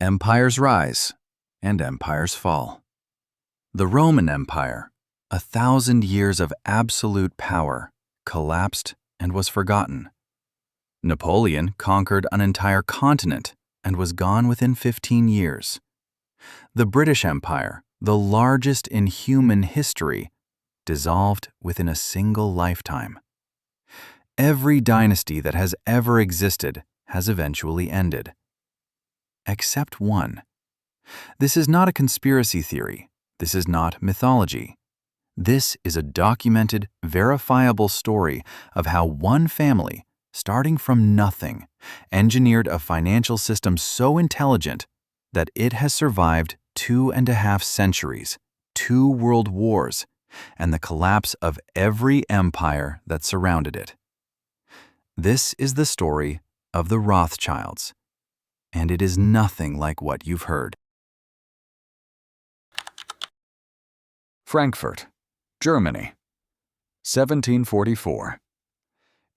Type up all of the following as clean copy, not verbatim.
Empires rise and empires fall. The Roman Empire, 1,000 years of absolute power, collapsed and was forgotten. Napoleon conquered an entire continent and was gone within 15 years. The British Empire, the largest in human history, dissolved within a single lifetime. Every dynasty that has ever existed has eventually ended. Except one. This is not a conspiracy theory. This is not mythology. This is a documented, verifiable story of how one family, starting from nothing, engineered a financial system so intelligent that it has survived 2.5 centuries, 2 world wars, and the collapse of every empire that surrounded it. This is the story of the Rothschilds, and it is nothing like what you've heard. Frankfurt, Germany, 1744.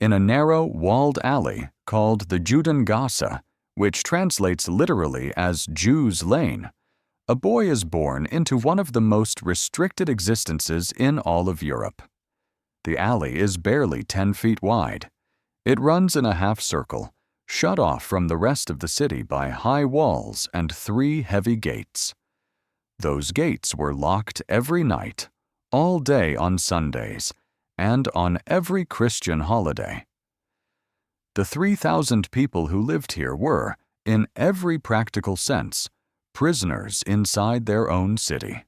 In a narrow, walled alley called the Judengasse, which translates literally as Jew's Lane, a boy is born into one of the most restricted existences in all of Europe. The alley is barely 10 feet wide. It runs in a half circle, shut off from the rest of the city by high walls and 3 heavy gates. Those gates were locked every night, all day on Sundays, and on every Christian holiday. The 3,000 people who lived here were, in every practical sense, prisoners inside their own city.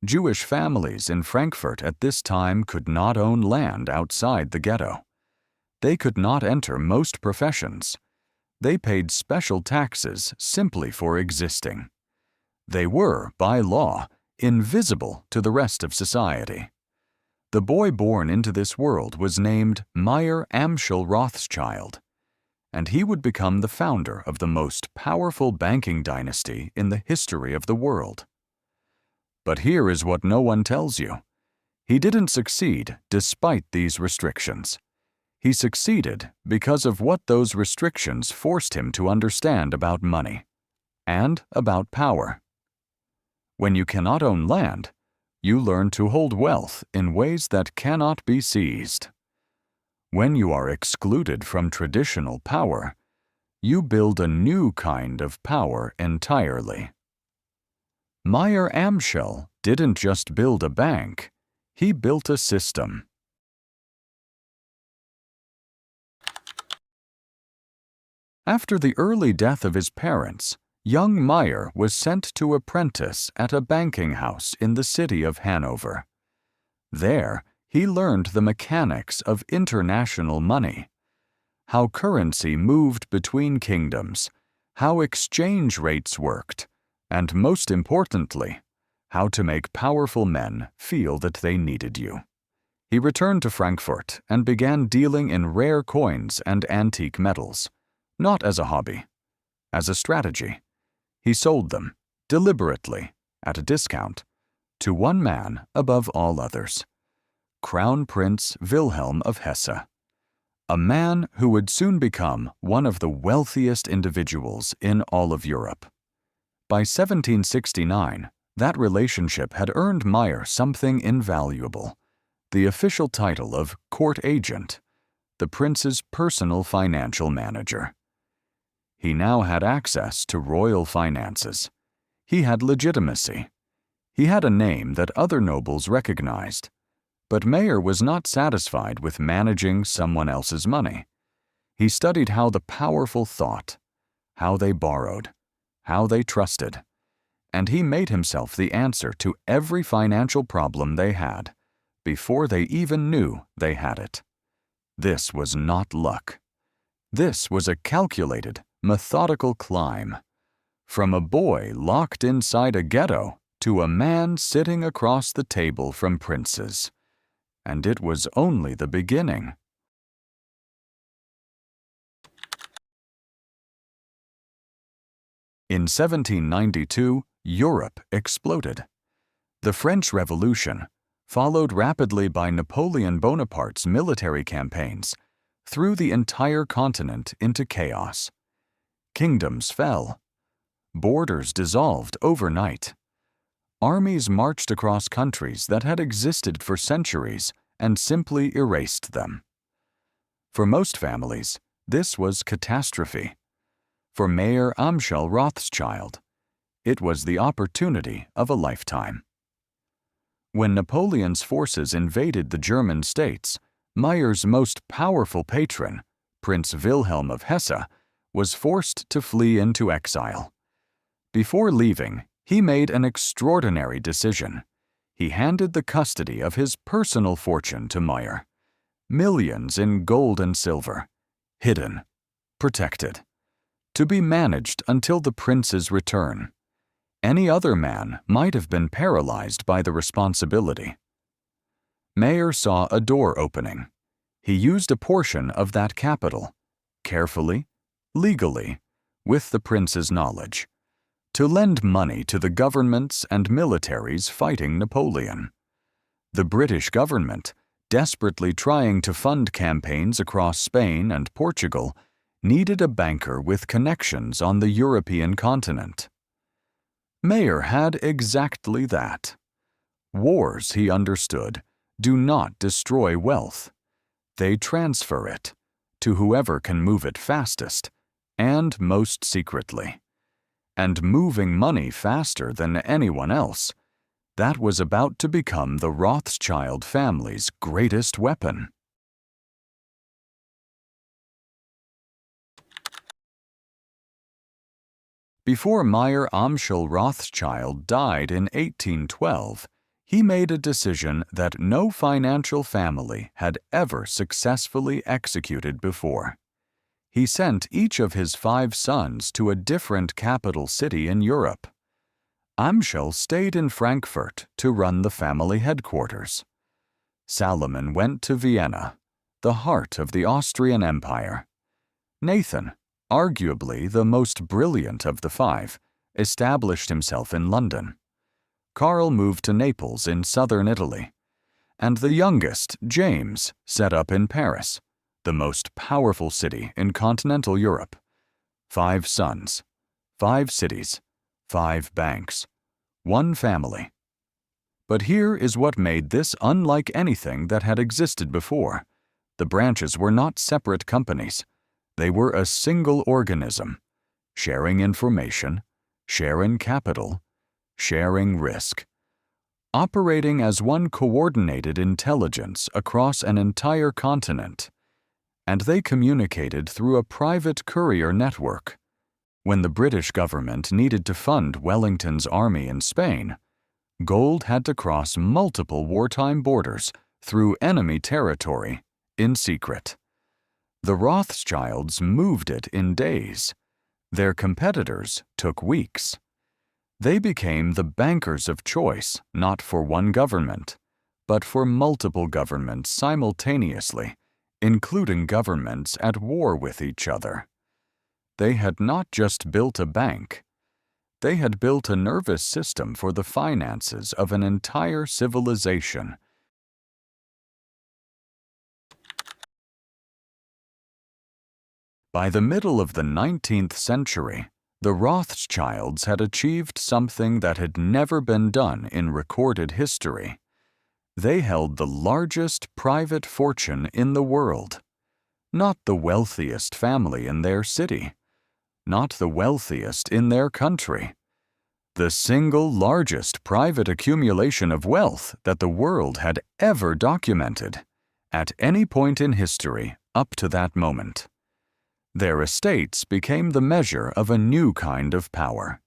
Jewish families in Frankfurt at this time could not own land outside the ghetto. They could not enter most professions. They paid special taxes simply for existing. They were, by law, invisible to the rest of society. The boy born into this world was named Mayer Amschel Rothschild, and he would become the founder of the most powerful banking dynasty in the history of the world. But here is what no one tells you. He didn't succeed despite these restrictions. He succeeded because of what those restrictions forced him to understand about money and about power. When you cannot own land, you learn to hold wealth in ways that cannot be seized. When you are excluded from traditional power, you build a new kind of power entirely. Mayer Amschel didn't just build a bank, he built a system. After the early death of his parents, young Mayer was sent to apprentice at a banking house in the city of Hanover. There, he learned the mechanics of international money, how currency moved between kingdoms, how exchange rates worked, and most importantly, how to make powerful men feel that they needed you. He returned to Frankfurt and began dealing in rare coins and antique metals, not as a hobby, as a strategy. He sold them, deliberately, at a discount, to one man above all others, Crown Prince Wilhelm of Hesse, a man who would soon become one of the wealthiest individuals in all of Europe. By 1769, that relationship had earned Mayer something invaluable, the official title of court agent, the prince's personal financial manager. He now had access to royal finances. He had legitimacy. He had a name that other nobles recognized. But Mayer was not satisfied with managing someone else's money. He studied how the powerful thought, how they borrowed, how they trusted, and he made himself the answer to every financial problem they had, before they even knew they had it. This was not luck. This was a calculated, methodical climb, from a boy locked inside a ghetto to a man sitting across the table from princes. And it was only the beginning. In 1792, Europe exploded. The French Revolution, followed rapidly by Napoleon Bonaparte's military campaigns, threw the entire continent into chaos. Kingdoms fell. Borders dissolved overnight. Armies marched across countries that had existed for centuries and simply erased them. For most families, this was catastrophe. For Mayer Amschel Rothschild, it was the opportunity of a lifetime. When Napoleon's forces invaded the German states, Mayer's most powerful patron, Prince Wilhelm of Hesse, was forced to flee into exile. Before leaving, he made an extraordinary decision. He handed the custody of his personal fortune to Mayer. Millions in gold and silver, hidden, protected, to be managed until the prince's return. Any other man might have been paralyzed by the responsibility. Mayer saw a door opening. He used a portion of that capital, carefully, legally, with the prince's knowledge, to lend money to the governments and militaries fighting Napoleon. The British government, desperately trying to fund campaigns across Spain and Portugal, needed a banker with connections on the European continent. Mayer had exactly that. Wars, he understood, do not destroy wealth. They transfer it to whoever can move it fastest and most secretly. And moving money faster than anyone else, that was about to become the Rothschild family's greatest weapon. Before Mayer Amschel Rothschild died in 1812, he made a decision that no financial family had ever successfully executed before. He sent each of his 5 sons to a different capital city in Europe. Amschel stayed in Frankfurt to run the family headquarters. Salomon went to Vienna, the heart of the Austrian Empire. Nathan, arguably the most brilliant of the 5, established himself in London. Karl moved to Naples in southern Italy, and the youngest, James, set up in Paris, the most powerful city in continental Europe. 5 sons, 5 cities, 5 banks, 1 family. But here is what made this unlike anything that had existed before. The branches were not separate companies. They were a single organism, sharing information, sharing capital, sharing risk, operating as one coordinated intelligence across an entire continent. And they communicated through a private courier network. When the British government needed to fund Wellington's army in Spain, gold had to cross multiple wartime borders through enemy territory in secret. The Rothschilds moved it in days. Their competitors took weeks. They became the bankers of choice, not for one government, but for multiple governments simultaneously, including governments at war with each other. They had not just built a bank. They had built a nervous system for the finances of an entire civilization. By the middle of the 19th century, the Rothschilds had achieved something that had never been done in recorded history. They held the largest private fortune in the world. Not the wealthiest family in their city. Not the wealthiest in their country. The single largest private accumulation of wealth that the world had ever documented, at any point in history up to that moment. Their estates became the measure of a new kind of power.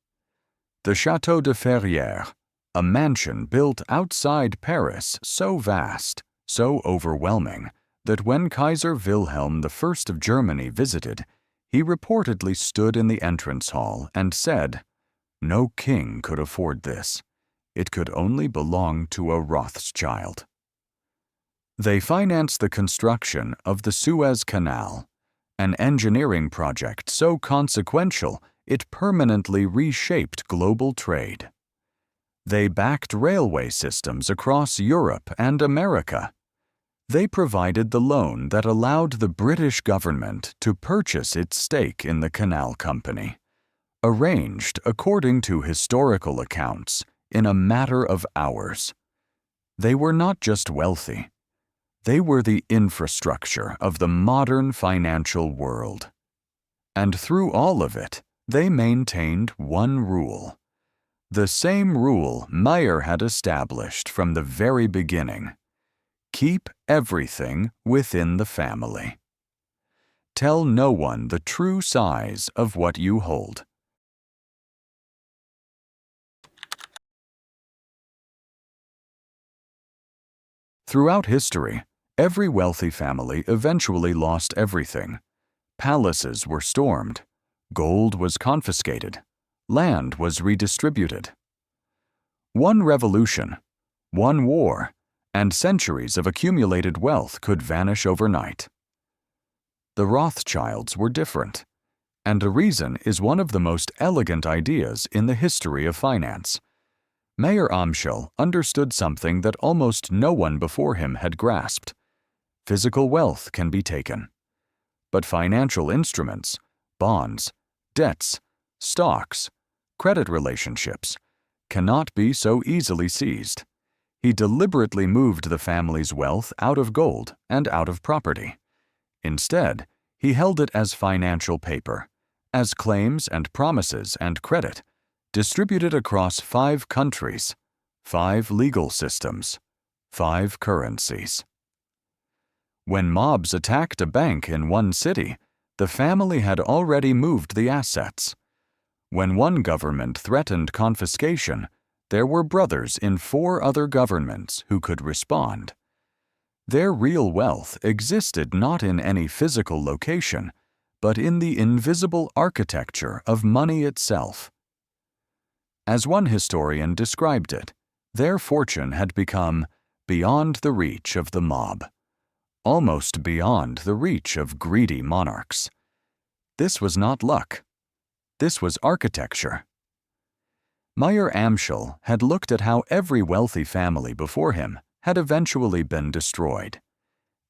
The Château de Ferrières, a mansion built outside Paris so vast, so overwhelming, that when Kaiser Wilhelm I of Germany visited, he reportedly stood in the entrance hall and said, "No king could afford this. It could only belong to a Rothschild." They financed the construction of the Suez Canal, an engineering project so consequential it permanently reshaped global trade. They backed railway systems across Europe and America. They provided the loan that allowed the British government to purchase its stake in the canal company, arranged according to historical accounts in a matter of hours. They were not just wealthy. They were the infrastructure of the modern financial world. And through all of it, they maintained one rule. The same rule Mayer had established from the very beginning. Keep everything within the family. Tell no one the true size of what you hold. Throughout history, every wealthy family eventually lost everything. Palaces were stormed. Gold was confiscated. Land was redistributed. One revolution, one war, and centuries of accumulated wealth could vanish overnight. The Rothschilds were different, and the reason is one of the most elegant ideas in the history of finance. Mayer Amschel understood something that almost no one before him had grasped. Physical wealth can be taken, but financial instruments, bonds, debts, stocks, credit relationships, cannot be so easily seized. He deliberately moved the family's wealth out of gold and out of property. Instead, he held it as financial paper, as claims and promises and credit, distributed across 5 countries, 5 legal systems, 5 currencies. When mobs attacked a bank in one city, the family had already moved the assets. When one government threatened confiscation, there were brothers in 4 other governments who could respond. Their real wealth existed not in any physical location, but in the invisible architecture of money itself. As one historian described it, their fortune had become beyond the reach of the mob, almost beyond the reach of greedy monarchs. This was not luck. This was architecture. Mayer Amschel had looked at how every wealthy family before him had eventually been destroyed,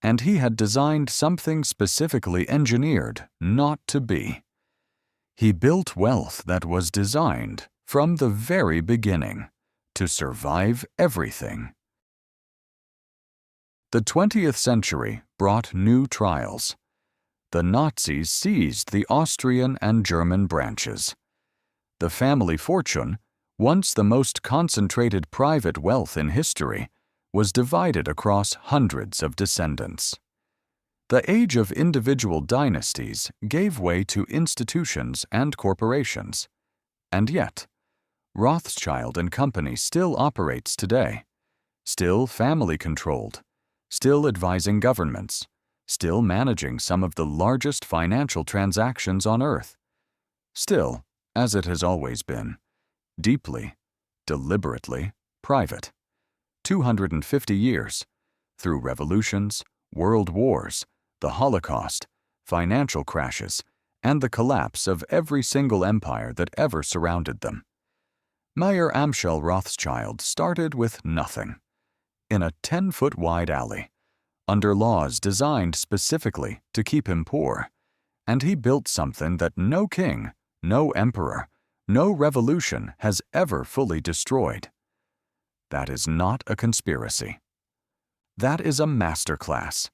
and he had designed something specifically engineered not to be. He built wealth that was designed, from the very beginning, to survive everything. The 20th century brought new trials. The Nazis seized the Austrian and German branches. The family fortune, once the most concentrated private wealth in history, was divided across hundreds of descendants. The age of individual dynasties gave way to institutions and corporations. And yet, Rothschild and Company still operates today, still family-controlled, still advising governments, still managing some of the largest financial transactions on earth, still, as it has always been, deeply, deliberately private. 250 years, through revolutions, world wars, the Holocaust, financial crashes, and the collapse of every single empire that ever surrounded them. Mayer Amschel Rothschild started with nothing, in a 10-foot-wide alley, under laws designed specifically to keep him poor, and he built something that no king, no emperor, no revolution has ever fully destroyed. That is not a conspiracy. That is a masterclass